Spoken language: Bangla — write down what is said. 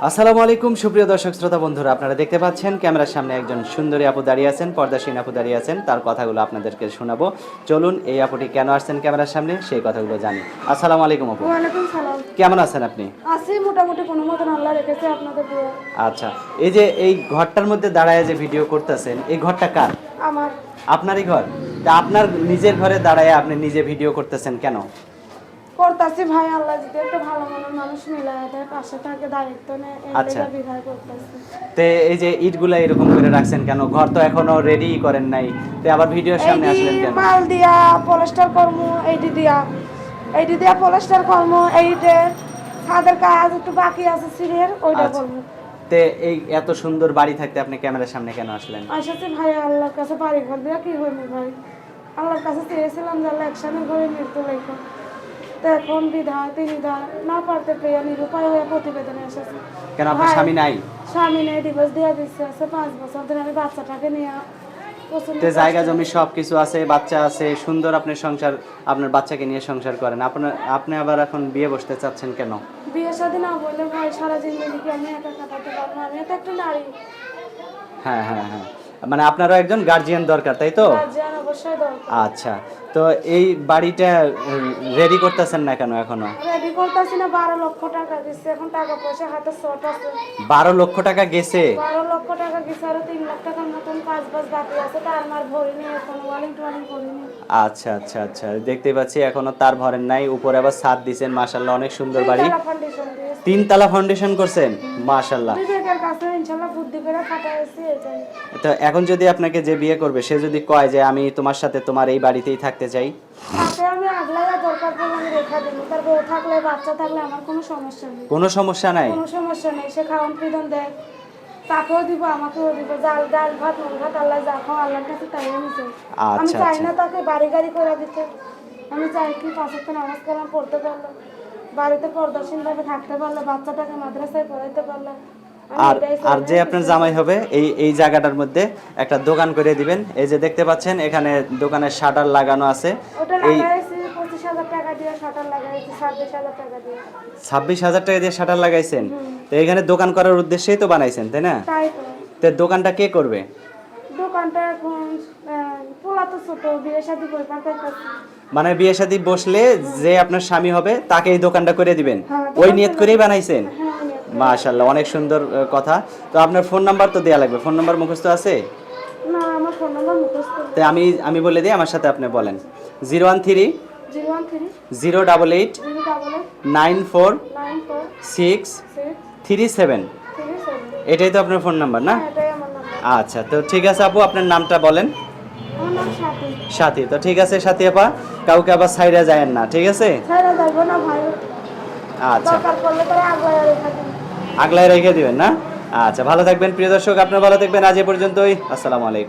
আসসালামু আলাইকুম সুপ্রিয় দর্শক শ্রোতা বন্ধুরা, আপনারা দেখতে পাচ্ছেন ক্যামেরার সামনে একজন সুন্দরী আপু দাঁড়িয়ে আছেন, পর্দাসীন আপু দাঁড়িয়ে আছেন। তার কথাগুলো আপনাদেরকে শোনাবো। চলুন এই আপুটি কেন আসছেন ক্যামেরার সামনে সেই কথাগুলো জানি। আসসালামু আলাইকুম আপু। ওয়ালাইকুম সালাম। কেমন আছেন আপনি? আছি মোটামুটি কোনো মতন, আল্লাহ রেখেছে আপনাদের দোয়া। আচ্ছা, এই যে এই ঘরটার মধ্যে দাঁড়ায় যে ভিডিও করতেছেন, এই ঘরটা কার? আমার আপনারই ঘর? তা আপনার নিজের ঘরে দাঁড়ায় আপনি নিজে ভিডিও করতেছেন কেন? করতেছি ভাই, আল্লাহ যদি একটা ভালো মনের মানুষ মিলায় দেয়, পাশে থাকে, দায়িত্ব নেয়, আচ্ছা। এটা বিধায় করতেছি। তে এই যে ইটগুলা এরকম করে রাখছেন কেন? ঘর তো এখনো রেডি করেন নাই, তে আবার ভিডিওর সামনে আসলেন কেন? মাল দিয়া পলিস্টার কর্ম, এইটি দিয়া পলিস্টার কর্ম, এইটে ছাদের কাজ একটু বাকি আছে সিঁড়ির, ওইটা আচ্ছা। করবো। তে এই এত সুন্দর বাড়ি থাকতে আপনি ক্যামেরার সামনে কেন আসলেন? আসছে ভাই, আল্লাহর কাছে বাড়ি ঘর দিয়া কি হইনি ভাই, আল্লাহর কাছে চেয়েছিলাম যে আল্লাহ একসাথে ঘরে মৃত্যু লেখো, তো এখন বিধায় তিনি না পারতে পেয়ে নিরুপায় হয়ে প্রতিবেদনে এসেছে। কেন আপনার স্বামী নাই? স্বামী নেই, ডিভোর্স দিয়ে দিচ্ছে, আছে 5 বছর ধরে। আমি বাচ্চাটাকে নিয়ে প্রচন্ড তে জায়গা কষ্টে জমি সব কিছু আছে, বাচ্চা আছে, সুন্দর আপনি সংসার, আপনার বাচ্চাকে নিয়ে সংসার করেন, আপনি আবার এখন বিয়ে বসতে চাচ্ছেন কেন? বিয়ে শাদী না বললে ভাই সারা জিন্দগি কি আমি একা কাটাতে পারবো? আমি তো একটা নারী, হ্যাঁ হ্যাঁ হ্যাঁ, মানে আপনারও একজন গার্জিয়ান দরকার, তাই তো? গার্জিয়ান অবশ্যই দরকার। আচ্ছা, তো এই বাড়িটা রেডি করতেছেন না কেন এখনো? রেডি করতেছি না, 12 লক্ষ টাকা দিচ্ছে, এখন টাকা পয়সা হাতে শর্ট আছে। 12 লক্ষ টাকা গেছে? 12 লক্ষ টাকা দিচ্ছে, আরো 3 লাখ টাকার মতন কাজ বাজ বাকি আছে, তার মার ভরিনি, এখন ওয়ালিং টোয়ালিং করিনি। আচ্ছা আচ্ছা আচ্ছা, দেখতে পাচ্ছি এখনো তার ভরেন নাই, উপরে আবার ছাদ দিছেন, মাশাআল্লাহ অনেক সুন্দর বাড়ি। ফাউন্ডেশন দিয়ে 3 তলা ফাউন্ডেশন করছেন, মাশাআল্লাহ। বিবেকের কাছে ইনশাআল্লাহ বুদ্ধি করে খাটাইছি, এটাই। তো এখন যদি আপনাকে যে বিয়ে করবে সে যদি কয় যে আমি তোমার সাথে তোমার এই বাড়িতেই থাকতে চাই? তাকে আমি আগলাইয়া দরকার পড়লে আমি রেখা দেবো, তার বউ থাকলে বাচ্চা থাকলে আমার কোনো সমস্যা নেই, কোনো সমস্যা নাই? কোনো সমস্যা নেই। সে খাওয়ান পিদন দেয়, তাকেও দিব আমাকেও দিব, ডাল ডাল ভাত নুন ভাত আল্লাহ যা খাও আল্লাহর কাছে তাই আমি চাই। আমি আচ্ছা চাই আচ্ছা। না তাকে বাড়ি গাড়ি করে দিতে, আমি চাই কি 5 ওয়াক্ত নামাজ কালাম পড়তে পারলো, বাড়িতে পর্দাসীনভাবে থাকতে পারলো, বাচ্চাটাকে মাদ্রাসায় পড়াইতে পারলো। আর আর যে আপনার জামাই হবে এই এই জায়গাটার মধ্যে একটা দোকান করে দিবেন। এই যে দেখতে পাচ্ছেন এখানে দোকানের শাটার লাগানো আছে। ওটা এই লাগাইছি 25,000 টাকা দিয়ে, শাটার লাগাইছি 26,000 টাকা দিয়ে। 26,000 টাকা দিয়ে শাটার লাগাইছেন? তো এখানে দোকান করার উদ্দেশ্যেই তো বানাইছেন, তাই না? তাই তো। তো দোকানটা কে করবে? দোকানটা এখন পোলা তো ছোট, বিয়ে শাদী করবার করতেছি। মানে বিয়ে শাদী বসলে যে আপনার স্বামী হবে তাকে এই দোকানটা করে দিবেন, হ্যাঁ, ওই নিয়ত করেই বানাইছেন? হ্যাঁ অনেক। মাশাআল্লাহ, অনেক সুন্দর কথা। তো আপনার ফোন নাম্বার তো দেয়া লাগবে, ফোন নাম্বার মুখস্থ আছে? না, আমার ফোন নাম্বার মুখস্থ। তো আমি বলে দিই, আমার সাথে আপনি বলেন। 013 013 088 088 94 94 6 6 37। 37। এটাই তো আপনার ফোন নাম্বার না? হ্যাঁ, এটাই আমার নাম্বার। আচ্ছা, তো ঠিক আছে আপু, আপনার নামটা বলেন। আমার নাম সাথী। সাথী। তো ঠিক আছে সাথী আপা, কাউকে আবার সাইডে যায়েন না, ঠিক আছে? ছাইরা যাইবো না ভাই, আচ্ছা, দরকার পড়লে তারা আগলাইয়া রেখা দিন। আগলায় রেখে দিবেন না? আচ্ছা, ভালো থাকবেন প্রিয় দর্শক, আপনার ভালো থাকবেন। আজ এ পর্যন্তই, আসসালামু আলাইকুম।